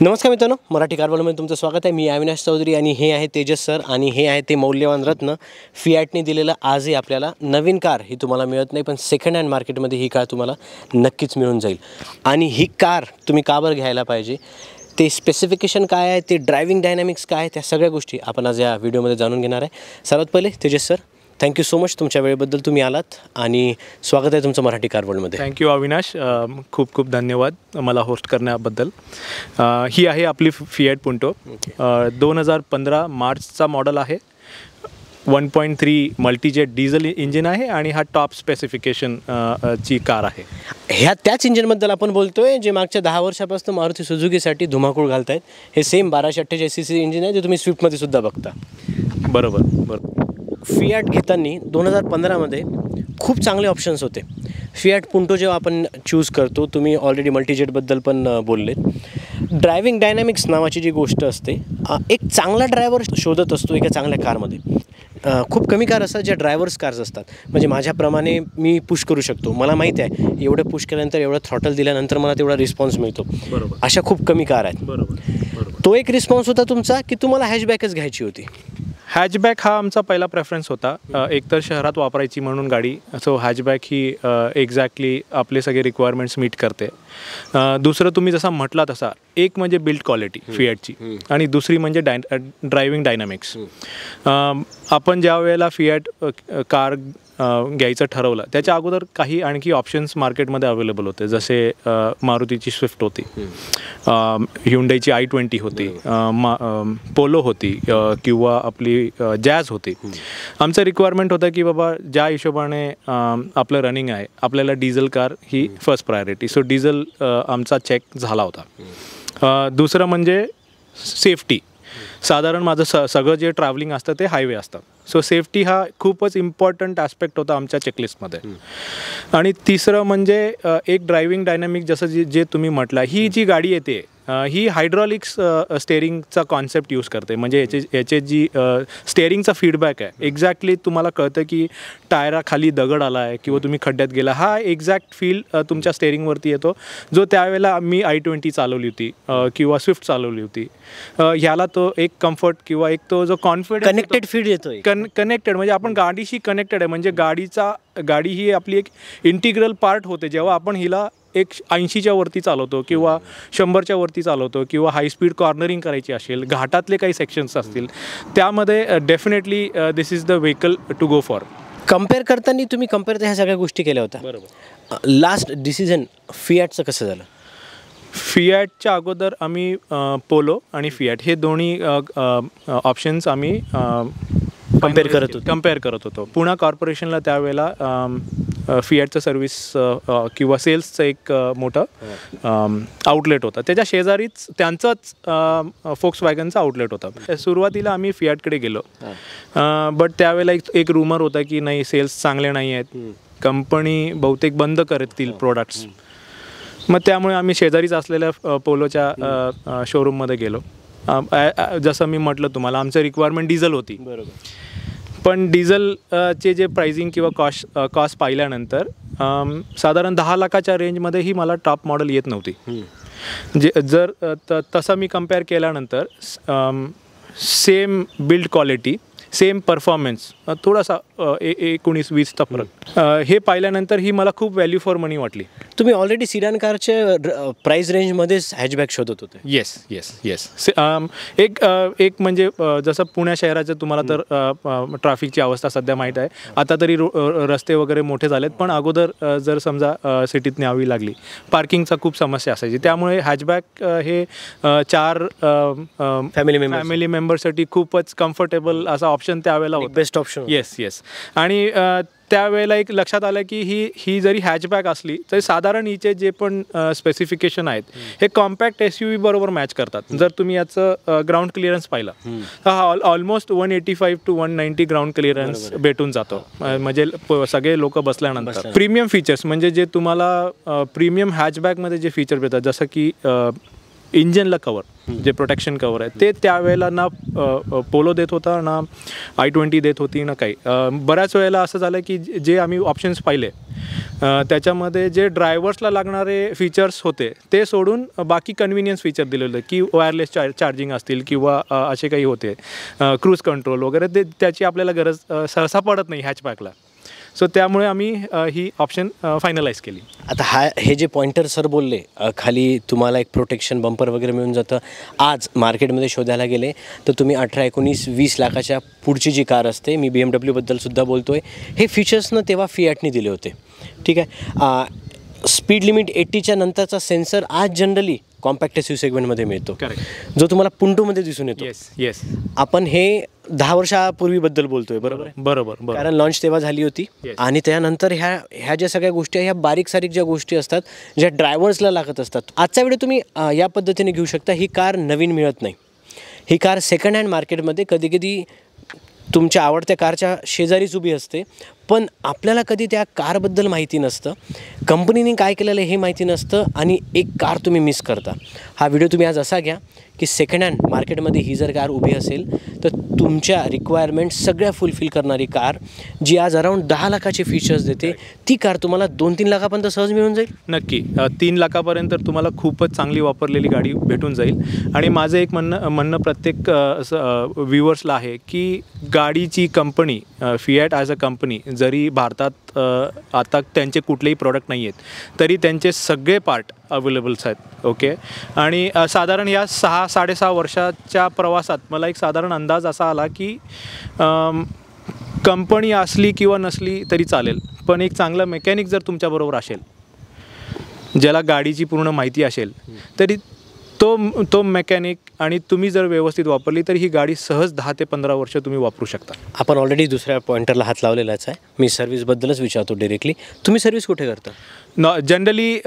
नमस्कार मित्रांनो, मराठी कारवलमध्ये तुमचं स्वागत आहे. मी अविनाश चौधरी आणि हे आहे तेजस सर आणि हे आहे ते मौल्यवान रत्न. फियाटने दिलेलं आजही आपल्याला नवीन कार ही तुम्हाला मिळत नाही, पण सेकंड हँड मार्केटमध्ये ही कार तुम्हाला नक्कीच मिळून जाईल. आणि ही कार तुम्ही का बरं घ्यायला पाहिजे, ते स्पेसिफिकेशन काय आहे, ते ड्रायव्हिंग डायनॅमिक्स काय आहे, त्या सगळ्या गोष्टी आपण आज या व्हिडिओमध्ये जाणून घेणार आहे. सर्वात पहिले Tejas sir, thank you so much तुमच्या वेळेबद्दल, तुम्ही आलात आणि स्वागत आहे तुमचं मराठी कार वर्ल्डमध्ये. थँक्यू अविनाश, खूप खूप धन्यवाद मला होस्ट करण्याबद्दल. ही आहे आपली फिएट पुंटो. 2015 मार्चचा मॉडल आहे. 1.3 मल्टीजेट डिझेल इंजिन आहे आणि हा टॉप स्पेसिफिकेशन ची कार आहे. ह्या त्याच इंजिनबद्दल आपण बोलतोय जे मागच्या 10 वर्षापासून मारुती सुझुकीसाठी धुमाकूळ घालत आहेत. हे सेम 1248 cc इंजिन आहे जे तुम्ही स्विफ्टमध्ये सुद्धा बघता. बरोबर. फियाट घेताना 2015मध्ये खूप चांगले ऑप्शन्स होते. फियाट पुंटो जेव्हा आपण चूज करतो, तुम्ही ऑलरेडी मल्टीजेटबद्दल पण बोललेत. ड्रायव्हिंग डायनॅमिक्स नावाची जी गोष्ट असते, एक चांगला ड्रायव्हर शोधत असतो एका चांगल्या कारमध्ये. खूप कमी कार असतात ज्या ड्रायव्हर्स कार्स असतात. म्हणजे माझ्याप्रमाणे मी पुश करू शकतो, मला माहिती आहे एवढं पुश केल्यानंतर एवढं थ्रॉटल दिल्यानंतर मला तेवढा रिस्पॉन्स मिळतो. बरोबर. अशा खूप कमी कार आहेत. बरोबर. तो एक रिस्पॉन्स होता तुमचा की तुम्हाला हॅचबॅकच घ्यायची होती? हॅचबॅक हा आमचा पहिला प्रेफरन्स होता. एकतर शहरात वापरायची म्हणून गाडी, सो हॅचबॅक ही एक्झॅक्टली आपले सगळे रिक्वायरमेंट्स मीट करते. दुसरं तुम्ही जसा म्हटला तसा, एक म्हणजे बिल्ड क्वालिटी फियाटची आणि दुसरी म्हणजे ड्रायव्हिंग डायनॅमिक्स. आपण ज्या वेळेला फियाट कार घ्यायचं ठरवलं त्याच्या अगोदर काही आणखी ऑप्शन्स मार्केटमध्ये अवेलेबल होते. जसे मारुतीची स्विफ्ट होती, ह्युंडाईची i20 होती, पोलो होती किंवा आपली जॅज होती. आमचं रिक्वायरमेंट होतं की बाबा ज्या हिशोबाने आपलं रनिंग आहे, आपल्याला डिझेल कार ही फर्स्ट प्रायोरिटी. सो डिझेल आमचा चेक झाला होता. दुसरं म्हणजे सेफ्टी. साधारण माझं सगळं जे ट्रॅव्हलिंग असतं ते हायवे असतं. सो सेफ्टी हा खूपच इम्पॉर्टंट ॲस्पेक्ट होता आमच्या चेकलिस्टमध्ये. आणि तिसरं म्हणजे एक ड्रायव्हिंग डायनॅमिक, जसं जे तुम्ही म्हटलं, ही जी गाडी येते ही हायड्रॉलिक्स स्टेअरिंगचा कॉन्सेप्ट यूज करते. म्हणजे याचे जी स्टेअरिंगचा फीडबॅक आहे, एक्झॅक्टली तुम्हाला कळतं की टायराखाली दगड आला आहे किंवा तुम्ही खड्ड्यात गेला, हा एक्झॅक्ट फील तुमच्या स्टेअरिंगवरती येतो, जो त्यावेळेला मी i20 चालवली होती किंवा स्विफ्ट चालवली होती. ह्याला तो एक कम्फर्ट किंवा एक तो जो कॉन्फिडन्स, कनेक्टेड फील येतोय. कनेक्टेड म्हणजे आपण गाडीशी कनेक्टेड आहे. म्हणजे गाडी ही आपली एक इंटिग्रल पार्ट होते. जेव्हा आपण हिला एक 80च्या वरती चालवतो किंवा 100च्या वरती चालवतो किंवा हाय स्पीड कॉर्नरिंग करायची असेल, घाटातले काही सेक्शन्स असतील, त्यामध्ये definitely this is the vehicle to go for. Compare करताना तुम्ही ह्या सगळ्या गोष्टी केल्या होत्या. बरोबर. लास्ट डिसिजन फियाटचं कसं झालं? फियाटच्या अगोदर आम्ही पोलो आणि फियाट हे दोन्ही ऑप्शन्स आम्ही कम्पेअर करत होतो. पुणा कॉर्पोरेशनला त्यावेळेला फियाटचं सर्व्हिस किंवा सेल्सचं एक मोठं आउटलेट होतं. त्याच्या शेजारीच त्यांचंच फोक्सवॅगनचं आउटलेट होतं. सुरुवातीला आम्ही फियाटकडे गेलो, बट त्यावेळेला एक रूमर होता की नाही, सेल्स चांगले नाही आहेत, कंपनी बहुतेक बंद करतील प्रोडक्ट्स. मग त्यामुळे आम्ही शेजारीच असलेल्या पोलोच्या शोरूममध्ये गेलो. जसं मी म्हटलं तुम्हाला, आमचं रिक्वायरमेंट डिझेल होती. बरोबर. पण डिझेलचे जे प्राइसिंग किंवा कॉस्ट पाहिल्यानंतर साधारण 10 लाखाच्या रेंजमध्ये ही मला टॉप मॉडेल येत नव्हती. जर तसं मी कम्पेअर केल्यानंतर same build quality, same performance, थोडासा 19-20चा फरक, हे पाहिल्यानंतर ही मला खूप व्हॅल्यू फॉर मनी वाटली. तुम्ही ऑलरेडी सिडान कारचे प्राईस रेंजमध्येच हॅचबॅक शोधत होते? येस. एक म्हणजे जसं पुण्या शहराचं तुम्हाला तर ट्रॅफिकची अवस्था सध्या माहीत आहे. आता तरी रस्ते वगैरे मोठे झालेत, पण अगोदर जर समजा सिटीत न्यावी लागली, पार्किंगचा खूप समस्या असायची. त्यामुळे हॅचबॅक हे 4 फॅमिली मेंबरसाठी खूपच कम्फर्टेबल असा ऑप्शन त्यावेळेला होता. Best option. येस. आणि त्यावेळेला एक लक्षात आलं की ही जरी हॅचबॅक असली तरी साधारण हिचे जे पण स्पेसिफिकेशन आहेत हे कॉम्पॅक्ट SUV बरोबर मॅच करतात. जर तुम्ही याचं ग्राउंड क्लिअरन्स पाहिलं तर हा ऑलमोस्ट 185 to 190 ग्राउंड क्लिअरन्स भेटून जातो. म्हणजे सगळे लोक बसल्यानंतर प्रीमियम फीचर्स, म्हणजे जे तुम्हाला प्रीमियम हॅचबॅकमध्ये जे फीचर भेटतात, जसं की इंजनला कवर जे प्रोटेक्शन कवर आहे ते त्यावेळेला ना पोलो देत होता ना i20 देत होती ना काही. बऱ्याच वेळेला असं झालं की जे आम्ही ऑप्शन्स पाहिले त्याच्यामध्ये जे ड्रायव्हर्सला लागणारे फीचर्स होते ते सोडून बाकी कन्व्हिनियन्स फीचर दिलेले की वायरलेस चार्जिंग असतील किंवा असे काही होते क्रूज कंट्रोल वगैरे ते त्याची आपल्याला गरज सहसा पडत नाही हॅचबॅकला. सो त्यामुळे आम्ही ही ऑप्शन फायनलाइज केली. आता हे जे पॉइंटर सर बोलले खाली तुम्हाला एक प्रोटेक्शन बंपर वगैरे मिळून जातं. आज मार्केटमध्ये शोधायला गेले तर तुम्ही 18, 19, 20 लाखाच्या पुढची जी कार असते, मी BMWबद्दलसुद्धा बोलतो आहे, हे फीचर्सनं तेव्हा फियाटने दिले होते. ठीक आहे. स्पीड लिमिट 80च्या नंतरचा सेन्सर आज जनरली कॉम्पॅक्ट SUV सेगमेंटमध्ये मिळतो, जो तुम्हाला पुंटोमध्ये दिसून येतो. येस आपण हे 10 वर्षापूर्वीबद्दल बोलतोय, बरोबर आहे? बरोबर. कारण लॉन्च तेव्हा झाली होती. आणि त्यानंतर ह्या ज्या सगळ्या गोष्टी ह्या बारीक सारीक ज्या गोष्टी असतात ज्या ड्रायव्हर्सला लागत असतात, आजच्या वेळी तुम्ही या पद्धतीने घेऊ शकता. ही कार नवीन मिळत नाही. ही कार सेकंड हँड मार्केटमध्ये कधी कधी तुमच्या आवडत्या कारच्या शेजारीच उभी असते, पण आपल्याला कधी त्या कारबद्दल माहिती नसतं, कंपनीने काय केलेलं हे माहिती नसतं आणि एक कार तुम्ही मिस करता. हा व्हिडिओ तुम्ही आज असा घ्या की सेकंड हँड मार्केटमध्ये ही जर कार उभी असेल तर तुमच्या रिक्वायरमेंट सगळ्या फुलफिल करणारी कार जी आज अराऊंड 10 लाखाचे फीचर्स देते, ती कार तुम्हाला 2-3 लाखापर्यंत सहज मिळून जाईल. नक्की 3 लाखापर्यंत तुम्हाला खूपच चांगली वापरलेली गाडी भेटून जाईल. आणि माझं एक म्हणणं प्रत्येक व्ह्युअर्सला आहे की गाडीची company Fiat as a company जरी भारतात आता त्यांचे कुठलेही प्रॉडक्ट नाही आहेत तरी त्यांचे सगळे पार्ट अवेलेबल्स आहेत. ओके. आणि साधारण या 6-6.5 वर्षाच्या प्रवासात मला एक साधारण अंदाज असा आला की कंपनी असली किंवा नसली तरी चालेल, पण एक चांगला मेकॅनिक जर तुमच्याबरोबर असेल, ज्याला गाडीची पूर्ण माहिती असेल, तरी तो मेकॅनिक आणि तुम्ही जर व्यवस्थित वापरली तर ही गाडी सहज 10 ते 15 वर्ष तुम्ही वापरू शकता. आपण ऑलरेडी दुसऱ्या पॉईंटरला हात लावलेलाच आहे. मी सर्व्हिसबद्दलच विचारतो डिरेक्टली. तुम्ही सर्व्हिस कुठे करता? जनरली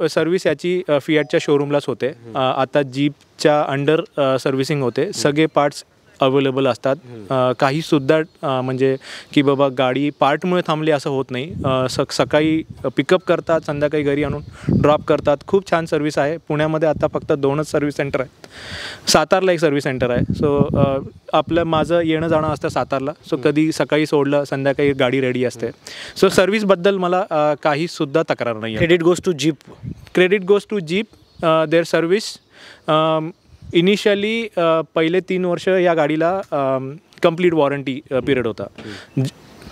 सर्व्हिस याची फियाटच्या शोरूमलाच होते. आता जीपच्या अंडर सर्व्हिसिंग होते. सगळे पार्ट्स अवेलेबल असतात. काहीसुद्धा म्हणजे की बाबा गाडी पार्टमुळे थांबली असं होत नाही. सकाळी पिकअप करतात, संध्याकाळी घरी आणून ड्रॉप करतात. खूप छान सर्व्हिस आहे. पुण्यामध्ये आता फक्त 2च सर्व्हिस सेंटर आहेत. सातारला एक सर्व्हिस सेंटर आहे. सो माझं येणं जाणं असतं सातारला. सो कधी सकाळी सोडलं, संध्याकाळी गाडी रेडी असते. सो सर्व्हिसबद्दल मला काहीसुद्धा तक्रार नाही आहे. Credit goes to Jeep their service. Initially पहिले 3 वर्ष या गाडीला कंप्लीट वॉरंटी पिरियड होता.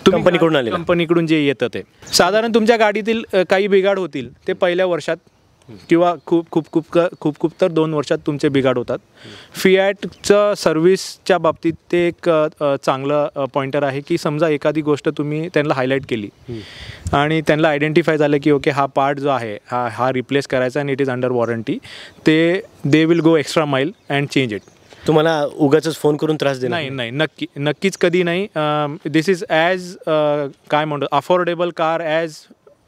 कंपनीकडून जे येतं ते साधारण तुमच्या गाडीतील काही बिघाड होतील ते पहिल्या वर्षात किंवा खूप तर 2 वर्षात तुमचे बिघाड होतात. फियाटचं सर्व्हिसच्या बाबतीत ते एक चांगलं पॉइंटर आहे की समजा एखादी गोष्ट तुम्ही त्यांना हायलाईट केली आणि त्यांना आयडेंटिफाय झालं की ओके हा पार्ट जो आहे हा रिप्लेस करायचा आणि it is under warranty, they will go extra mile and change it. तुम्हाला उगाच फोन करून त्रास देणार नाही. नक्कीच कधी नाही. दिस इज ॲज काय म्हणतो अफोर्डेबल कार ॲज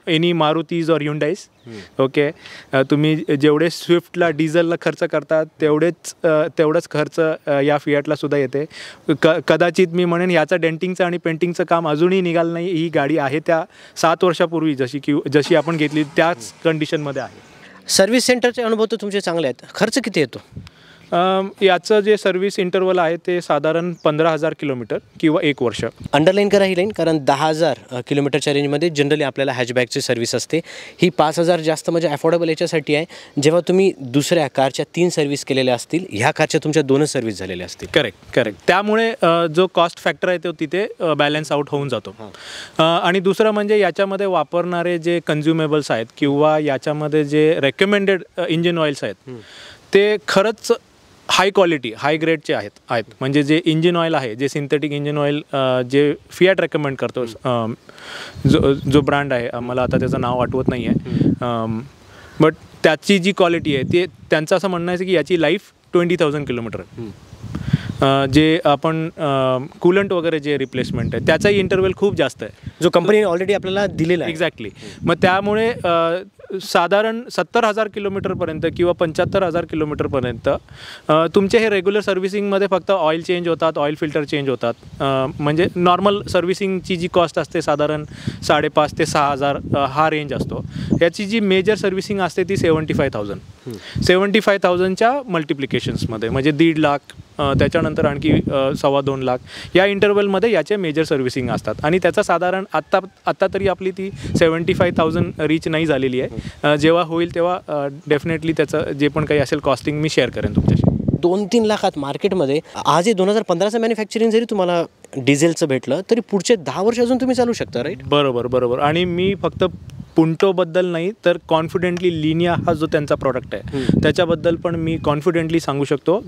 एनी मारुतीज और ह्युंडाईज. ओके. तुम्ही जेवढे स्विफ्टला डिझेलला खर्च करतात तेवढंच खर्च या फियाटला सुद्धा येते. कदाचित मी म्हणेन याचं डेंटिंगचं आणि पेंटिंगचं काम अजूनही निघालं नाही. ही गाडी आहे त्या 7 वर्षापूर्वी जशी आपण घेतली त्याच कंडिशनमध्ये आहे. सर्व्हिस सेंटरचे अनुभव तर तुमचे चांगले आहेत. खर्च किती येतो? याचं जे सर्व्हिस इंटरवल आहे ते साधारण 15,000 किलोमीटर किंवा 1 वर्ष. अंडरलाईन करा ही लाईन, कारण 10,000 किलोमीटरच्या रेंजमध्ये जनरली आपल्याला हॅचबॅकची सर्व्हिस असते. ही 5,000 जास्त म्हणजे अफोर्डेबल याच्यासाठी आहे जेव्हा तुम्ही दुसऱ्या कारच्या 3 सर्व्हिस केलेल्या असतील, ह्या कारच्या तुमच्या 2च सर्व्हिस झालेल्या असतील. करेक्ट. त्यामुळे जो कॉस्ट फॅक्टर आहे तो तिथे बॅलन्स आउट होऊन जातो. आणि दुसरं म्हणजे याच्यामध्ये वापरणारे जे कन्झ्युमेबल्स आहेत किंवा याच्यामध्ये जे रेकमेंडेड इंजिन ऑइल्स आहेत ते खरंच हाय क्वालिटी हाय ग्रेडचे आहेत. म्हणजे जे इंजिन ऑइल आहे, जे सिंथेटिक इंजिन ऑइल जे फियाट रेकमेंड करतो, जो ब्रँड आहे, मला आता त्याचं नाव आठवत नाही आहे, बट त्याची जी क्वालिटी आहे ते त्यांचं असं म्हणणं आहे की याची लाईफ 20,000 किलोमीटर आहे. जे आपण कूलंट वगैरे जे रिप्लेसमेंट आहे त्याचाही इंटरव्हल खूप जास्त आहे, जो कंपनी ऑलरेडी आपल्याला दिलेला आहे. एक्झॅक्टली. मग त्यामुळे साधारण 70,000 किलोमीटरपर्यंत किंवा 75,000 किलोमीटरपर्यंत तुमचे हे रेग्युलर सर्व्हिसिंगमध्ये फक्त ऑइल चेंज होतात, ऑइल फिल्टर चेंज होतात. म्हणजे नॉर्मल सर्व्हिसिंगची जी कॉस्ट असते साधारण 5,500 ते 6,000 हा रेंज असतो. याची जी मेजर सर्व्हिसिंग असते ती 75,000. 75,000च्या मल्टिप्लिकेशन्समध्ये म्हणजे 1.5 लाख, त्याच्यानंतर आणखी 2.25 लाख या इंटरवलमध्ये याचे मेजर सर्व्हिसिंग असतात. आणि त्याचा साधारण आत्ता तरी आपली ती 75,000 रीच नाही झालेली आहे. जेव्हा होईल तेव्हा डेफिनेटली त्याचं जे पण काही असेल कॉस्टिंग मी शेअर करेन तुमच्याशी. 2-3 लाखात मार्केटमध्ये आज हे 2015चं मॅन्युफॅक्चरिंग जरी तुम्हाला डिझेलचं भेटलं तरी पुढचे 10 वर्ष अजून तुम्ही चालू शकता, राईट? बरोबर. आणि मी फक्त पुंटोबद्दल नाही तर कॉन्फिडेंटली लिनिया हा जो त्यांचा प्रॉडक्ट आहे त्याच्याबद्दल पण मी कॉन्फिडेंटली सांगू शकतो.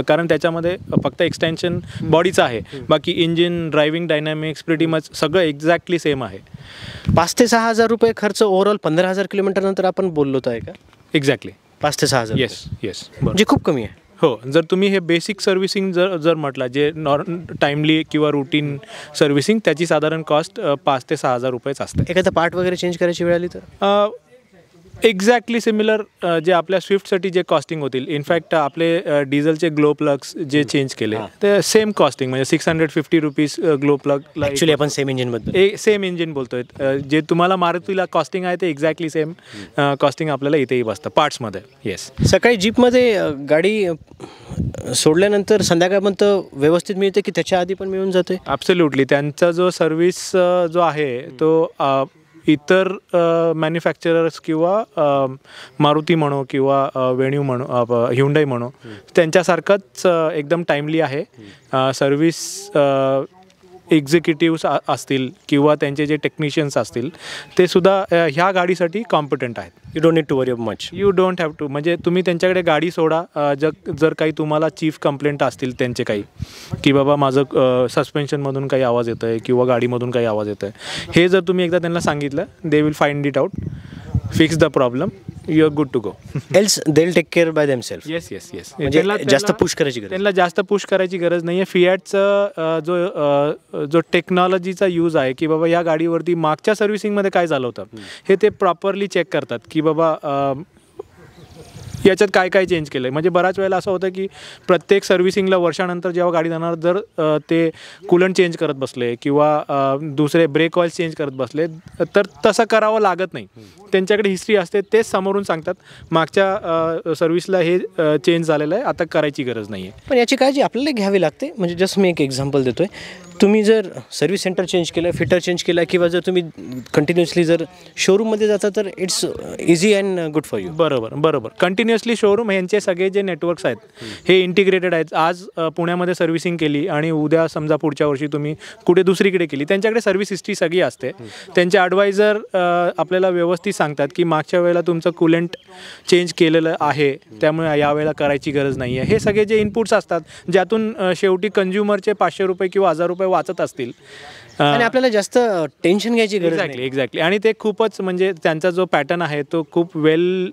कारण त्याच्यामध्ये फक्त एक्सटेन्शन बॉडीचं आहे, बाकी engine, driving dynamics pretty much सगळं एक्झॅक्टली सेम आहे. 5,000 ते 6,000 रुपये खर्च ओव्हरऑल 15,000 किलोमीटर नंतर आपण बोललो आहे का? एक्झॅक्टली 5,000 ते 6,000. येस म्हणजे खूप कमी आहे. हो, जर तुम्ही हे बेसिक सर्व्हिसिंग जर म्हटलं जे टाईमली किंवा रुटीन सर्व्हिसिंग त्याची साधारण कॉस्ट 5,000 ते 6,000 रुपयेच असते. एखादा पार्ट वगैरे चेंज करायची वेळ आली तर एक्झॅक्टली सिमिलर जे आपल्या स्विफ्टसाठी जे कॉस्टिंग होतील. इनफॅक्ट आपले डिझेलचे ग्लो प्लग्स जे चेंज केले ते सेम कॉस्टिंग म्हणजे 650 रुपीज ग्लो प्लग. ॲक्च्युली आपण सेम इंजिनबद्दल सेम इंजिन बोलतोय. जे तुम्हाला मारुतीला कॉस्टिंग आहे ते एक्झॅक्टली सेम कॉस्टिंग आपल्याला इथेही बसतं पार्ट्समध्ये. येस. सकाळी जीपमध्ये गाडी सोडल्यानंतर संध्याकाळपर्यंत व्यवस्थित मिळते की त्याच्या आधी पण मिळून जाते? ॲब्सोल्युटली. त्यांचा जो सर्व्हिस जो आहे तो इतर मॅन्युफॅक्चरर्स किंवा मारुती म्हणो किंवा वेन्यू म्हणो, ह्युंडाई म्हणो, त्यांच्यासारखंच एकदम टाईमली आहे. सर्व्हिस एक्झिक्युटिव्स असतील किंवा त्यांचे जे टेक्निशियन्स असतील ते सुद्धा ह्या गाडीसाठी कॉम्पिटंट आहेत. You don't need to worry much. You don't have to. म्हणजे तुम्ही त्यांच्याकडे गाडी सोडा. जर काही तुम्हाला चीफ कंप्लेंट असतील त्यांचे काही की बाबा माझं सस्पेन्शनमधून काही आवाज येतो आहे किंवा गाडीमधून काही आवाज येतो आहे, हे जर तुम्ही एकदा त्यांना सांगितलं they will find it out, fix the problem, you are good to go. Else they will take care by themselves. Yes. म्हणजे जास्त पुश करायची गरज. त्यांना जास्त पुश करायची गरज नाही आहे. फिॲटचं जो टेक्नॉलॉजीचा यूज आहे की बाबा या गाडीवरती मागच्या सर्व्हिसिंगमध्ये काय झालं होतं हे ते प्रॉपरली चेक करतात की बाबा याच्यात काय काय चेंज केलं आहे. म्हणजे बऱ्याच वेळेला असं होतं की प्रत्येक सर्व्हिसिंगला वर्षानंतर जेव्हा गाडी जाणार जर ते कूलंट चेंज करत बसले किंवा दुसरे ब्रेक ऑइल चेंज करत बसले तर तसं करावं लागत नाही. त्यांच्याकडे हिस्ट्री असते, तेच समोरून सांगतात मागच्या सर्व्हिसला हे चेंज झालेलं आहे, आता करायची गरज नाही आहे. पण याची काळजी आपल्याला घ्यावी लागते. म्हणजे जस्ट मी एक एक्झाम्पल देतो आहे. तुम्ही जर सर्व्हिस सेंटर चेंज केलं, फिटर चेंज केला किंवा जर तुम्ही कंटिन्युअसली जर शोरूममध्ये जाता तर it's easy and good for you. बरोबर. कंटिन्युअसली शोरूम यांचे सगळे जे नेटवर्क्स आहेत हे इंटिग्रेटेड आहेत. आज पुण्यामध्ये सर्व्हिसिंग केली आणि उद्या समजा पुढच्या वर्षी तुम्ही कुठे दुसरीकडे केली, त्यांच्याकडे सर्व्हिस हिस्ट्री सगळी असते. त्यांचे ॲडवायझर आपल्याला व्यवस्थित सांगतात की मागच्या वेळेला तुमचं कूलंट चेंज केलेलं आहे त्यामुळे यावेळेला करायची गरज नाही आहे. हे सगळे जे इनपुट्स असतात ज्यातून शेवटी कंझ्युमरचे 500 रुपये किंवा 1,000 रुपये वाचत असतील आणि आपल्याला जास्त टेन्शन घ्यायची गरज नाही. एक्झॅक्टली. आणि ते खूपच म्हणजे त्यांचा जो पॅटर्न आहे तो खूप वेल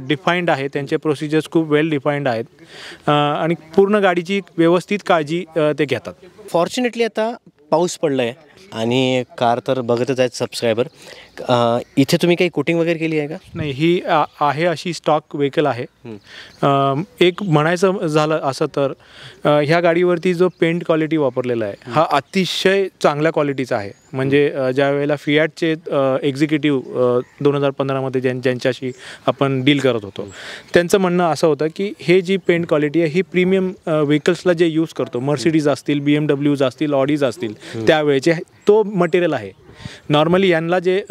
डिफाईंड आहे. त्यांचे प्रोसिजर्स खूप वेल डिफाईंड आहेत आणि पूर्ण गाडीची व्यवस्थित काळजी ते घेतात. फॉर्च्युनेटली आता पाऊस पडला आहे आणि कार तर बघतच आहेत सबस्क्रायबर. इथे तुम्ही काही कोटिंग वगैरे केली आहे का? नाही, ही आहे अशी स्टॉक व्हेकल आहे. एक म्हणायचं झालं असं तर ह्या गाडीवरती जो पेंट क्वालिटी वापरलेला आहे हा अतिशय चांगल्या क्वालिटीचा आहे. म्हणजे ज्या वेळेला फिॲटचे एक्झिक्युटिव्ह 2015मध्ये ज्यांच्याशी आपण डील करत होतो त्यांचं म्हणणं असं होतं की हे जी पेंट क्वालिटी आहे ही प्रीमियम व्हेकल्सला जे यूज करतो, मर्सिडीज असतील, BMWज असतील, ऑडीज असतील त्यावेळेचे तो मटेरियल आहे. नॉर्मली यांना जे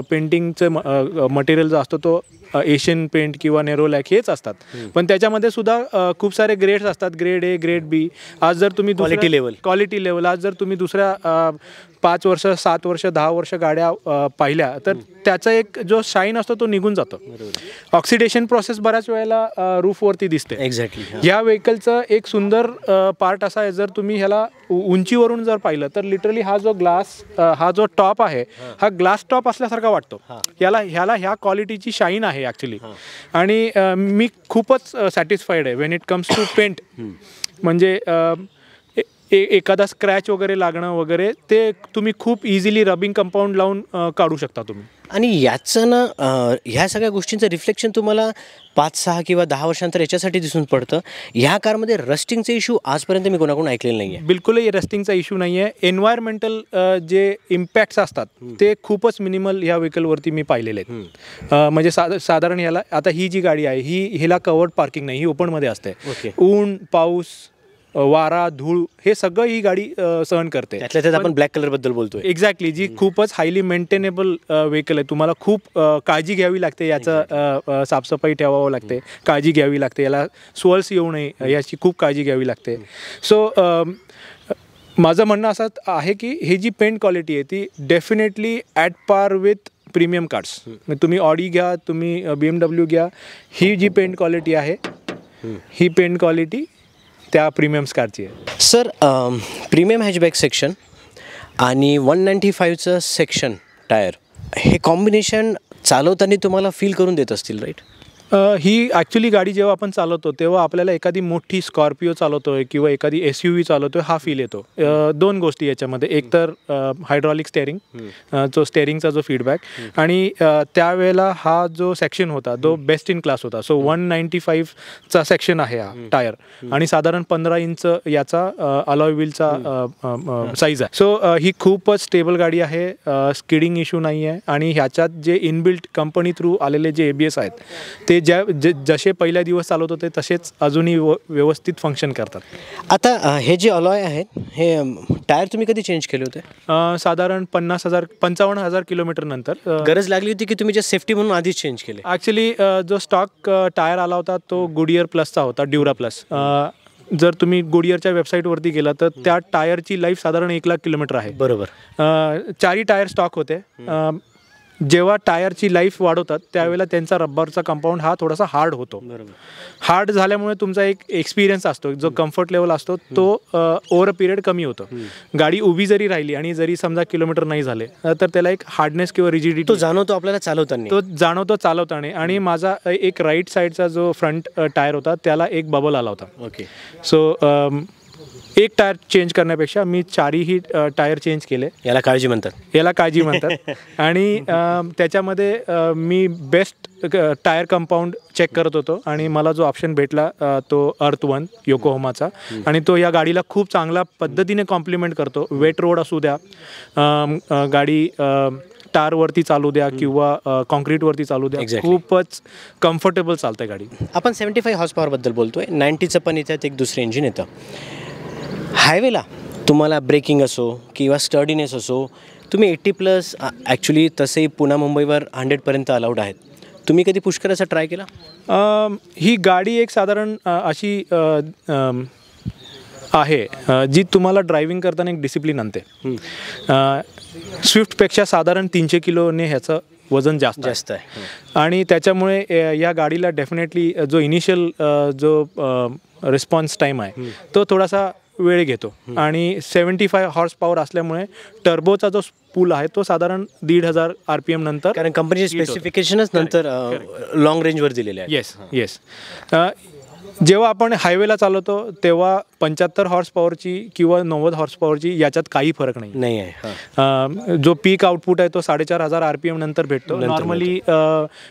पेंटिंगचं मटेरियल जो असतो तो एशियन पेंट किंवा नेरोलॅक हेच असतात. पण त्याच्यामध्ये सुद्धा खूप सारे ग्रेड्स असतात, ग्रेड A, ग्रेड B. आज जर तुम्ही क्वालिटी लेवल आज जर तुम्ही दुसऱ्या 5 वर्ष, 7 वर्ष, 10 वर्ष गाड्या पाहिल्या तर त्याचा एक जो शाईन असतो तो निघून जातो. ऑक्सिडेशन प्रोसेस बऱ्याच वेळेला रूफवरती दिसते. एक्झॅक्टली. या व्हेकलचं एक सुंदर पार्ट असा आहे, जर तुम्ही ह्याला उंचीवरून जर पाहिलं तर लिटरली हा जो ग्लास हा जो टॉप आहे हा ग्लास टॉप असल्यासारखा वाटतो. ह्याला ह्या क्वालिटीची शाईन आहे ॲक्च्युली. आणि मी खूपच सॅटिस्फाईड आहे when it comes to paint. म्हणजे एखादा स्क्रॅच वगैरे लागणं वगैरे ते तुम्ही खूप इझिली रबिंग कंपाऊंड लावून काढू शकता तुम्ही. आणि याचं ना ह्या सगळ्या गोष्टींचं रिफ्लेक्शन तुम्हाला 5-6 किंवा 10 वर्षांतर याच्यासाठी दिसून पडतं. ह्या कारमध्ये रस्टिंगचे इश्यू आजपर्यंत मी कोणाकडून ऐकलेलं नाही आहे. बिलकुलही रस्टिंगचा इश्यू नाही आहे. एन्व्हायरमेंटल जे इम्पॅक्ट्स असतात ते खूपच मिनिमल ह्या व्हेकलवरती मी पाहिलेले आहेत. म्हणजे साधारण ह्याला आता ही जी गाडी आहे हिला कवर्ड पार्किंग नाही, ही ओपनमध्ये असते. ऊन, पाऊस, वारा, धूळ हे सगळं ही गाडी सहन करते. त्यातल्या त्यात आपण ब्लॅक कलरबद्दल बोलतोय. एक्झॅक्टली, जी खूपच हायली मेंटेनेबल व्हेकल आहे. तुम्हाला खूप काळजी घ्यावी लागते, याचं साफसफाई ठेवावं लागते, काळजी घ्यावी लागते, याला स्वर्ल्स येऊ नये याची खूप काळजी घ्यावी लागते. सो माझं म्हणणं असं आहे की ही जी पेंट क्वालिटी आहे ती definitely at par with premium cars. तुम्ही ऑडी घ्या, तुम्ही BMW घ्या, ही जी पेंट क्वालिटी आहे ही पेंट क्वालिटी त्या प्रीमियम कारची आहे. सर, प्रीमियम हॅचबॅक सेक्शन आणि 195चं सेक्शन टायर हे कॉम्बिनेशन चालवताना तुम्हाला फील करून देत असतील, राईट? ही ॲक्च्युली गाडी जेव्हा आपण चालवतो तेव्हा आपल्याला एखादी मोठी स्कॉर्पिओ चालवतो आहे किंवा एखादी SUV चालवतो आहे हा फील येतो. दोन गोष्टी याच्यामध्ये, एक तर हायड्रॉलिक स्टेअरिंग, जो स्टेअरिंगचा जो फीडबॅक, आणि त्यावेळेला हा जो सेक्शन होता तो बेस्ट इन क्लास होता. सो 195चा सेक्शन आहे हा टायर, आणि साधारण 15 इंच याचा अलॉय व्हीलचा साईज आहे. सो ही खूपच स्टेबल गाडी आहे, स्किडिंग इश्यू नाही आहे, आणि ह्याच्यात जे इनबिल्ट कंपनी थ्रू आलेले जे ABS आहेत ते जसे पहिल्या दिवस चालवत होते तसेच अजूनही व्यवस्थित फंक्शन करतात. आता हे जे अलॉय आहेत हे टायर तुम्ही कधी चेंज केले होते? साधारण 55,000 किलोमीटर नंतर. गरज लागली होती की तुम्ही जे सेफ्टी म्हणून आधीच चेंज केले? ॲक्च्युली जो स्टॉक टायर आला होता तो गुडियर प्लसचा होता, ड्युरा प्लस. जर तुम्ही गुडियरच्या वेबसाईटवरती गेला तर त्या टायरची लाईफ साधारण 1 लाख किलोमीटर आहे. बरोबर. 4 टायर स्टॉक होते. जेव्हा टायरची लाईफ वाढवतात त्यावेळेला त्यांचा रबरचा कंपाऊंड हा थोडासा हार्ड होतो. हार्ड झाल्यामुळे तुमचा एक एक्सपिरियन्स असतो, जो कम्फर्ट लेवल असतो तो ओव्हर अ पिरियड कमी होतो. गाडी उभी जरी राहिली आणि जरी समजा किलोमीटर नाही झाले तर त्याला एक हार्डनेस किंवा रिजिडिटी तो जाणवतो आपल्याला चालवताना. आणि माझा एक राईट साईडचा जो फ्रंट टायर होता त्याला एक बबल आला होता. ओके. सो एक टायर चेंज करण्यापेक्षा मी 4ही टायर चेंज केले. याला काळजी म्हणतात. आणि त्याच्यामध्ये मी बेस्ट टायर कंपाऊंड चेक करत होतो आणि मला जो ऑप्शन भेटला तो अर्थ-1 योकोहामाचा, आणि तो या गाडीला खूप चांगल्या पद्धतीने कॉम्प्लिमेंट करतो. वेट रोड असू द्या, गाडी टारवरती चालू द्या किंवा कॉन्क्रीटवरती चालू द्या, खूपच कम्फर्टेबल चालते गाडी. आपण 75 हॉर्स पॉवरबद्दल बोलतोय. 90चं पण इथं एक दुसरं इंजिन येतं. हायवेला तुम्हाला ब्रेकिंग असो किंवा स्टर्डीनेस असो, तुम्ही 80+ ॲक्च्युली तसेही पुणे मुंबईवर 100पर्यंत अलाउड आहेत. तुम्ही कधी पुश करायचा ट्राय केला? ही गाडी एक साधारण अशी आहे जी तुम्हाला ड्रायव्हिंग करताना एक डिसिप्लिन आणते. स्विफ्टपेक्षा साधारण 300 किलोने ह्याचं वजन जास्त आहे, आणि त्याच्यामुळे या गाडीला डेफिनेटली जो इनिशियल जो रिस्पॉन्स टाईम आहे तो थोडासा वेळ घेतो. आणि 75 हॉर्स पॉवर असल्यामुळे टर्बोचा जो पूल आहे तो साधारण 1,500 RPM नंतर, कारण कंपनीचे स्पेसिफिकेशनच नंतर लॉंग रेंजवर दिलेले आहे. येस. जेव्हा आपण हायवेला चालवतो तेव्हा 75 हॉर्स पॉवरची किंवा 90 हॉर्स पॉवरची याच्यात काही फरक नाही आहे. जो पीक आउटपुट आहे तो 4,500 RPM नंतर भेटतो. नॉर्मली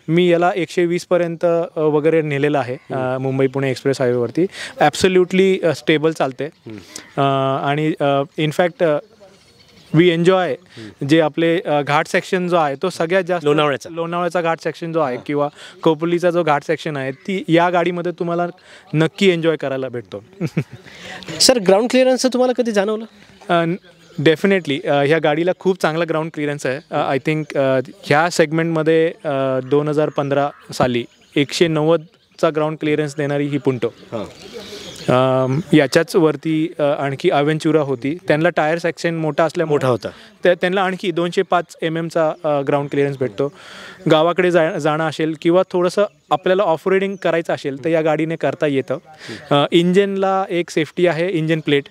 मी याला 120पर्यंत वगैरे नेलेलं आहे मुंबई पुणे एक्सप्रेस हायवेवरती. ॲब्सोल्युटली स्टेबल चालते. आणि इनफॅक्ट वी एन्जॉय जे आपले घाट सेक्शन जो आहे तो सगळ्यात जास्त लोणावळ्याचा घाट सेक्शन जो आहे किंवा कोपलीचा जो घाट सेक्शन आहे ती या गाडीमध्ये तुम्हाला नक्की एन्जॉय करायला भेटतो. सर, ग्राउंड क्लिअरन्सचं तुम्हाला कधी जाणवलं? डेफिनेटली ह्या गाडीला खूप चांगला ग्राउंड क्लिअरन्स आहे. आय थिंक ह्या सेगमेंटमध्ये 2015 साली 190चा ग्राउंड क्लिअरन्स देणारी ही पुंटो. याच्याच वरती आणखी अवेंचुरा होती. त्यांना टायर सेक्शन मोठा होता, त्यांना आणखी 205 mm ग्राउंड क्लिअरन्स भेटतो. गावाकडे जाणं असेल किंवा थोडंसं आपल्याला ऑफ रोडिंग करायचं असेल तर या गाडीने करता येतं. इंजिनला एक सेफ्टी आहे, इंजिन प्लेट,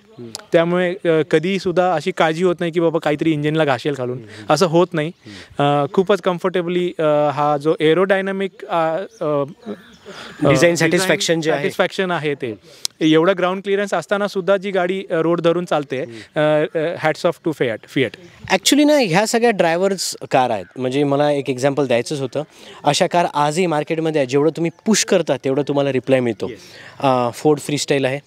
त्यामुळे कधीसुद्धा अशी काळजी होत नाही की बाबा काहीतरी इंजिनला घासेल घालून, असं होत नाही. खूपच कम्फर्टेबली हा जो एरोडायनामिक Design satisfaction जे आहे. सॅटिस्फॅक्शन आहे ते एवढं ग्राउंड क्लिअरन्स असताना सुद्धा जी गाडी रोड धरून चालते, hats off to Fiat. Actually ना ह्या सगळ्या ड्रायव्हर्स कार आहेत. म्हणजे मला एक एक्झाम्पल द्यायचंच होतं. अशा कार आजही मार्केटमध्ये आहे. जेवढं तुम्ही पुश करता तेवढं तुम्हाला रिप्लाय मिळतो. फोर्ड फ्रीस्टाईल आहे,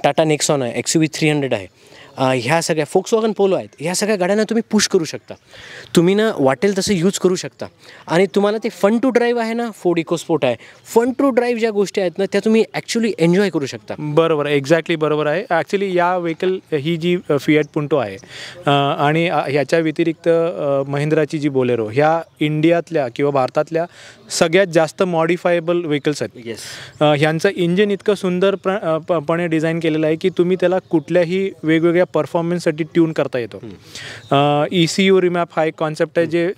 टाटा नेक्सॉन आहे, XUV 300 आहे, ह्या सगळ्या फोक्सवॅगन पोलो आहेत. ह्या सगळ्या गाड्यांना तुम्ही पुश करू शकता. तुम्ही ना वाटेल तसं यूज करू शकता. आणि तुम्हाला ते फन टू ड्राईव्ह आहे ना, फोर्ड इकोस्पोर्ट आहे, फन टू ड्राईव्ह ज्या गोष्टी आहेत ना त्या तुम्ही ॲक्च्युली एन्जॉय करू शकता. बरोबर, एक्झॅक्टली बरोबर आहे. ॲक्च्युली या व्हेकल ही जी फिएट पुंटो आहे आणि ह्याच्या व्यतिरिक्त महिंद्राची जी बोलेरो, ह्या इंडियातल्या किंवा भारतातल्या सगळ्यात जास्त मॉडिफायबल व्हेकल्स आहेत. येस. ह्यांचं इंजिन इतकं सुंदर पणे डिझाईन केलेलं आहे की तुम्ही त्याला कुठल्याही वेगवेगळ्या परफॉर्मन्ससाठी ट्यून करता येतो. ECU रिमॅप हा एक कॉन्सेप्ट आहे जे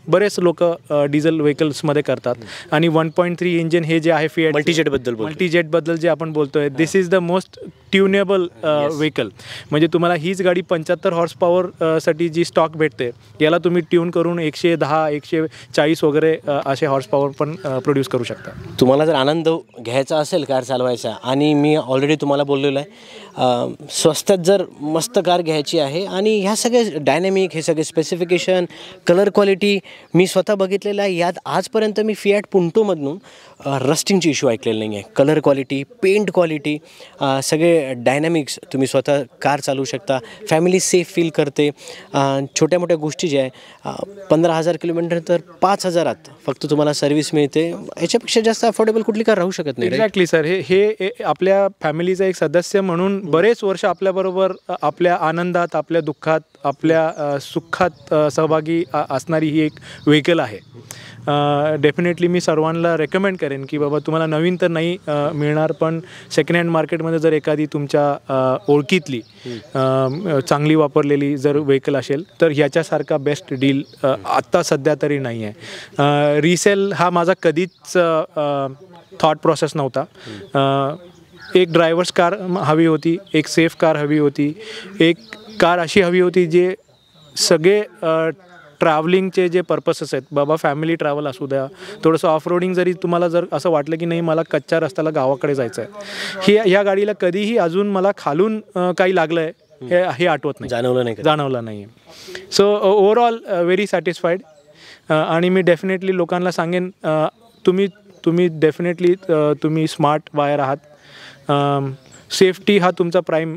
बरेच लोक डिझेल व्हेकल्समध्ये करतात. आणि 1.3 इंजिन हे जे आहे फिएट मल्टीजेटबद्दल जे आपण बोलतोय, दिस is the most tunable vehicle. म्हणजे तुम्हाला हीच गाडी 75 हॉर्स पॉवर साठी जी स्टॉक भेटते, याला तुम्ही ट्यून करून 110 140 वगैरे असे हॉर्स पॉवर पण प्रोड्यूस करू शकता. तुम्हाला जर आनंद घ्यायचा असेल कार चालवायचा, आणि मी ऑलरेडी तुम्हाला बोललेलो आहे, स्वस्तात जर मस्त कार घ्यायची आहे आणि ह्या सगळे डायनॅमिक, हे सगळे स्पेसिफिकेशन, कलर क्वालिटी मी स्वतः बघितलेलं आहे. यात आजपर्यंत मी फिएट पुंटोमधून रस्टिंगची इश्यू ऐकलेलं नाही आहे. कलर क्वालिटी, पेंट क्वालिटी, सगळे डायनॅमिक्स तुम्ही स्वतः कार चालवू शकता. फॅमिली सेफ फील करते. छोट्या मोठ्या गोष्टी ज्या आहे, 15,000 किलोमीटर तर 5,000त फक्त तुम्हाला सर्व्हिस मिळते. याच्यापेक्षा जास्त अफोर्डेबल कुठली कार राहू शकत नाही. Exactly sir. हे आपल्या फॅमिलीचा एक सदस्य म्हणून बरेच वर्ष आपल्याबरोबर आपल्या आनंदात, आपल्या दुःखात, आपल्या सुखात सहभागी असणारी ही एक व्हेकल आहे. डेफिनेटली मी सर्वांना रेकमेंड करेन की बाबा तुम्हाला नवीन तर नाही मिळणार, पण सेकंड हँड मार्केटमध्ये जर एखादी तुमच्या ओळखीतली चांगली वापरलेली जर व्हेकल असेल तर ह्याच्यासारखा बेस्ट डील आत्ता सध्या तरी नाही आहे. रिसेल हा माझा कधीच थॉट प्रोसेस नव्हता. एक ड्रायव्हर्स कार हवी होती, एक सेफ कार हवी होती, एक कार अशी हवी होती जे सगळे ट्रॅव्हलिंगचे जे पर्पसेस आहेत, बाबा फॅमिली ट्रॅव्हल असू द्या, थोडंसं ऑफ रोडिंग, जरी तुम्हाला जर असं वाटलं की नाही मला कच्च्या रस्त्याला गावाकडे जायचं आहे, ह्या गाडीला कधीही अजून मला खालून काही लागलं आहे हे आठवत नाही, जाणवलं नाही. So overall very satisfied. आणि मी डेफिनेटली लोकांना सांगेन, तुम्ही डेफिनेटली तुम्ही स्मार्ट बायर आहात. सेफ्टी हा तुमचा प्राईम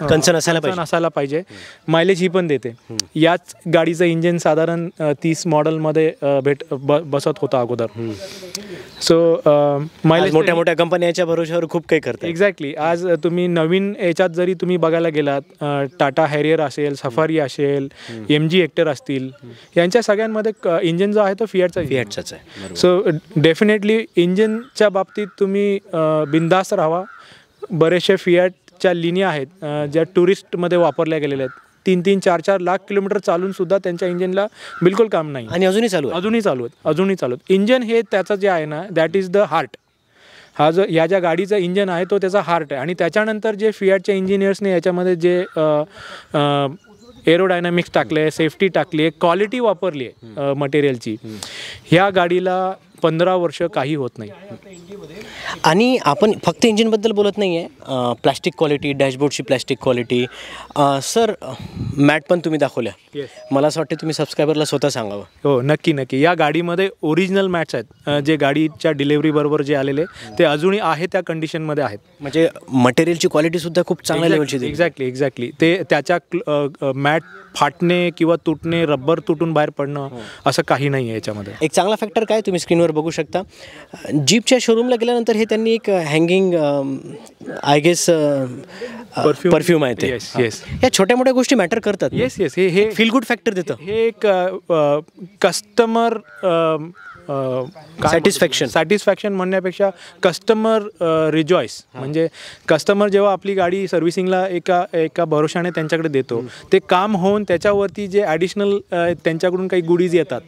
कन्सर्न असायला पाहिजे. मायलेज ही पण देते. याच गाडीचं इंजिन साधारण 30 मॉडेलमध्ये बसत होता अगोदर. सो मायलेज मोठ्या मोठ्या कंपन्यांच्या भरोश्यावर खूप काही करतात. एक्झॅक्टली. आज तुम्ही नवीन याच्यात जरी तुम्ही बघायला गेलात, टाटा हॅरियर असेल, सफारी असेल, MG हेक्टर असतील, यांच्या सगळ्यांमध्ये इंजिन जो आहे तो फिएटचाच आहे. सो डेफिनेटली इंजिनच्या बाबतीत तुम्ही बिंदास्त राहावा. बरेचसे फिएटच्या लिनिया आहेत ज्या टुरिस्टमध्ये वापरल्या गेलेल्या आहेत. 3-3, 4-4 लाख किलोमीटर चालून सुद्धा त्यांच्या इंजिनला बिलकुल काम नाही, आणि अजूनही चालू आहेत. इंजिन हे त्याचं जे आहे ना, दॅट इज द हार्ट. हा जो या ज्या गाडीचं इंजिन आहे तो त्याचा हार्ट आहे. आणि त्याच्यानंतर जे फिएटच्या इंजिनियर्सने याच्यामध्ये जे एरोडायनामिक्स टाकले, सेफ्टी टाकली आहे, क्वालिटी वापरली आहे मटेरियलची, ह्या गाडीला 15 वर्ष काही होत नाही. आणि आपण फक्त इंजिनबद्दल बोलत नाही आहे, प्लॅस्टिक क्वालिटी, डॅशबोर्डची प्लॅस्टिक क्वालिटी. सर, मॅट पण तुम्ही दाखवल्या. मला असं वाटतं तुम्ही सबस्क्रायबरला स्वतः सांगावं. हो, नक्की. या गाडीमध्ये ओरिजिनल मॅट्स आहेत, जे गाडीच्या डिलेव्हरी बरोबर जे आलेले ते अजूनही आहे त्या कंडिशनमध्ये आहेत. म्हणजे मटेरियलची क्वालिटी सुद्धा खूप चांगल्या लेवलची. एक्झॅक्टली. ते त्याच्या मॅट फाटणे किंवा तुटणे, रबर तुटून बाहेर पडणं असं काही नाही आहे याच्यामध्ये. एक चांगला फॅक्टर काय तुम्ही स्क्रीनवर बघू शकता, जीपच्या शोरूमला गेल्यानंतर हे त्यांनी एक हँगिंग आय गेस परफ्यूम आहे ते. येस. या छोट्या मोठ्या गोष्टी मॅटर करतात. येस. हे फील गुड फॅक्टर देतं. हे एक कस्टमर सॅटिस्फॅक्शन म्हणण्यापेक्षा कस्टमर रिजॉईस. म्हणजे कस्टमर जेव्हा आपली गाडी सर्व्हिसिंगला एका भरोशाने त्यांच्याकडे देतो, ते काम होऊन त्याच्यावरती जे ॲडिशनल त्यांच्याकडून काही गुडीज येतात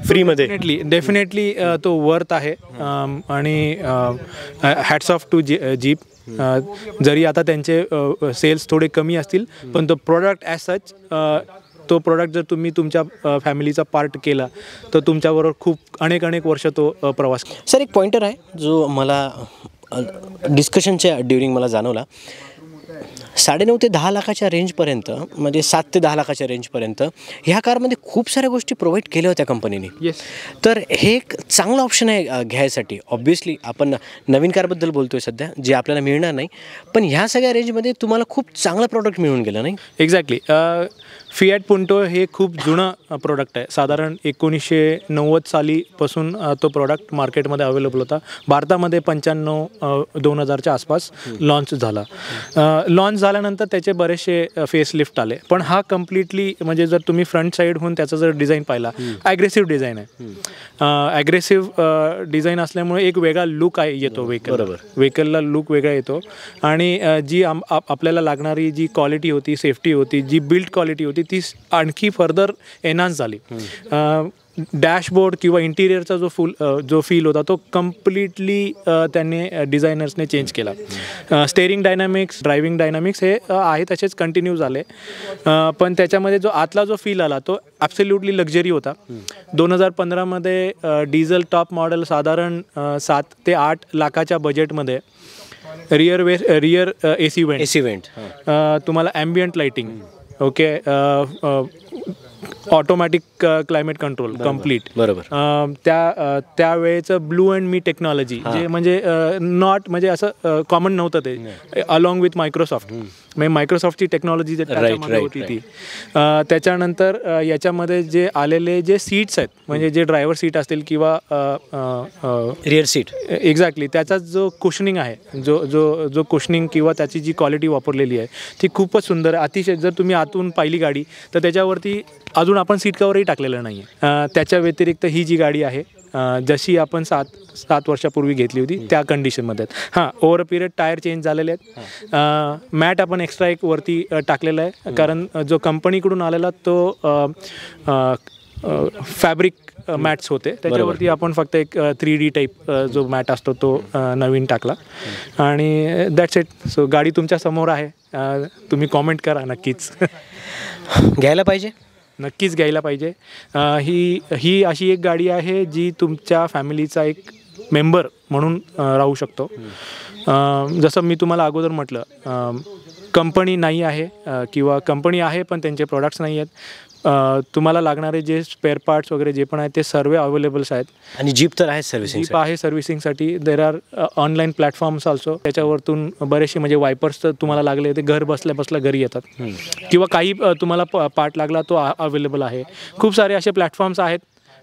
फ्रीमध्ये, डेफिनेटली तो वर्थ आहे. आणि हॅट्स ऑफ टू जीप. जरी आता त्यांचे सेल्स थोडे कमी असतील, पण तो प्रोडक्ट ॲज सच तो प्रोडक्ट जर तुम्ही तुमच्या फॅमिलीचा पार्ट केला तर तुमच्याबरोबर खूप अनेक वर्ष तो प्रवास. सर एक पॉईंटर आहे जो मला डिस्कशनच्या ड्युरिंग मला जाणवला. 9.5 ते 10 लाखाच्या रेंजपर्यंत, म्हणजे 7 ते 10 लाखाच्या रेंजपर्यंत ह्या कारमध्ये खूप साऱ्या गोष्टी प्रोव्हाइड केल्या होत्या कंपनीने. येस. तर हे एक चांगला ऑप्शन आहे घ्यायसाठी. ऑब्व्हियसली आपण नवीन कारबद्दल बोलतो आहे सध्या, जे आपल्याला मिळणार नाही, पण ह्या सगळ्या रेंजमध्ये तुम्हाला खूप चांगलं प्रॉडक्ट मिळून गेलं नाही. एक्झॅक्टली. फिॲट पुंटो हे खूप जुनं प्रोडक्ट आहे. साधारण 1990 सालीपासून तो प्रोडक्ट मार्केटमध्ये अवेलेबल होता. भारतामध्ये 95-2000च्या आसपास लॉन्च झाला. लॉन्च झाल्यानंतर त्याचे बरेचसे फेसलिफ्ट आले, पण हा कम्प्लिटली म्हणजे जर तुम्ही फ्रंट साईडहून त्याचा जर डिझाईन पाहिला, ॲग्रेसिव्ह डिझाईन आहे. ॲग्रेसिव्ह डिझाईन असल्यामुळे एक वेगळा लुक येतो व्हेकलला लुक वेगळा येतो. आणि जी आपल्याला लागणारी जी क्वालिटी होती, सेफ्टी होती, जी बिल्ड क्वालिटी होती, ती आणखी फर्दर एनहान्स झाली. डॅशबोर्ड किंवा इंटिरियरचा जो फील होता तो कम्प्लिटली त्यांनी डिझायनर्सने चेंज केला. स्टेअरिंग डायनॅमिक्स, ड्रायव्हिंग डायनॅमिक्स हे आहे तसेच कंटिन्यू झाले, पण त्याच्यामध्ये जो आतला जो फील आला तो ॲब्सोल्युटली लक्झरी होता. 2015मध्ये डिझेल टॉप मॉडेल साधारण 7 ते 8 लाखाच्या बजेटमध्ये रियर एसी वेंट, तुम्हाला ambient lighting, okay, automatic climate control complete, बरोबर, त्यावेळेचं ब्लू अँड मी टेक्नॉलॉजी, जे म्हणजे नॉट म्हणजे असं कॉमन नव्हतं ते, अलॉंग विथ मायक्रोसॉफ्ट, म्हणजे मायक्रोसॉफ्टची टेक्नॉलॉजी त्याच्यामध्ये होती ती. त्याच्यानंतर याच्यामध्ये जे आलेले जे सीट्स आहेत, म्हणजे जे ड्रायव्हर सीट असतील किंवा रिअर सीट, एक्झॅक्टली त्याचा जो कुशनिंग आहे, जो कुशनिंग किंवा त्याची जी क्वालिटी वापरलेली आहे ती खूपच सुंदर आहे. अतिशय, जर तुम्ही आतून पाहिली गाडी तर त्याच्यावरती अजून आपण सीट कवरही टाकलेलं नाही आहे. त्याच्या व्यतिरिक्त ही जी गाडी आहे जशी आपण 7 वर्षापूर्वी घेतली होती त्या कंडिशनमध्ये आहेत. हां, over a period tyre change झालेले आहेत. मॅट आपण एक्स्ट्रा एक वरती टाकलेला आहे, कारण जो कंपनीकडून आलेला तो फॅब्रिक मॅट्स होते, त्याच्यावरती आपण फक्त एक 3D टाईप जो मॅट असतो तो नवीन टाकला. आणि दॅट्स इट. सो गाडी तुमच्या समोर आहे, तुम्ही कॉमेंट करा नक्कीच. घ्यायला पाहिजे, नक्कीच घ्यायला पाहिजे. ही अशी एक गाडी आहे जी तुमच्या फॅमिलीचा एक मेंबर म्हणून राहू शकतो. जसं मी तुम्हाला अगोदर म्हटलं, कंपनी नाही आहे किंवा कंपनी आहे पण त्यांचे प्रॉडक्ट्स नाही आहेत. तुम्हाला लागणारे जे स्पेअर पार्ट्स वगैरे जे पण आहेत ते सर्व अवेलेबल्स आहेत. आणि जीप तर आहे सर्व्हिसिंग, जीप आहे सर्व्हिसिंगसाठी. There are online platforms also, त्याच्यावरतून बरेचसे म्हणजे वायपर्स तर तुम्हाला लागले ते घर बसल्या घरी येतात, किंवा काही तुम्हाला पार्ट लागला तो अवेलेबल आहे. खूप सारे असे प्लॅटफॉर्म्स आहेत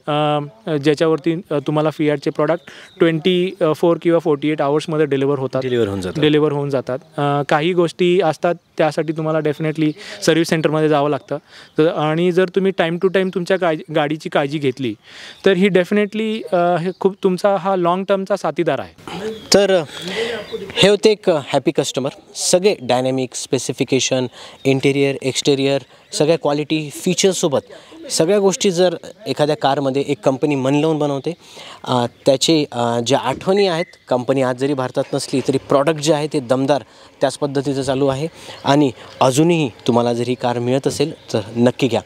ज्याच्यावरती तुम्हाला फिॲटचे प्रॉडक्ट 24 किंवा 48 आवर्समध्ये डिलिव्हर होऊन जातात. काही गोष्टी असतात त्यासाठी तुम्हाला डेफिनेटली सर्व्हिस सेंटरमध्ये जावं लागतं. आणि जर तुम्ही टाईम टू टाईम तुमच्या गाडीची काळजी घेतली तर ही डेफिनेटली हे खूप तुमचा हा लाँग टर्मचा साथीदार आहे. तर हे होते एक हॅपी कस्टमर. सगळे डायनॅमिक, स्पेसिफिकेशन, इंटेरियर, एक्सटेरियर, सगळ्या क्वालिटी, फीचर्ससोबत सगळ्या गोष्टी जर एखाद्या कारमध्ये एक कंपनी मन लावून बनवते, त्याचे ज्या आठवणी आहेत, कंपनी आज जरी भारतात नसली तरी प्रॉडक्ट जे आहे ते दमदार त्याच पद्धतीचं चालू आहे. आणि अजूनही तुम्हाला जर ही कार मिळत असेल तर नक्की घ्या.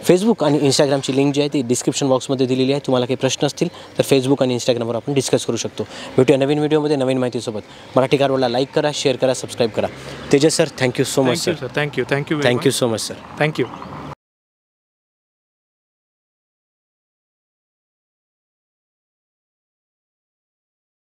फेसबुक आणि इंस्टाग्रामची लिंक जी आहे ती डिस्क्रिप्शन बॉक्समध्ये दिलेली आहे. तुम्हाला काही प्रश्न असतील तर फेसबुक आणि इंस्टाग्रामवर आपण डिस्कस करू शकतो. भेटूया नवीन व्हिडिओमध्ये नवीन माहितीसोबत. मराठी कारवरला लाईक करा, शेअर करा, सबस्क्राईब करा. Tejas sir, thank you so much sir. Thank you so much sir. Thank you.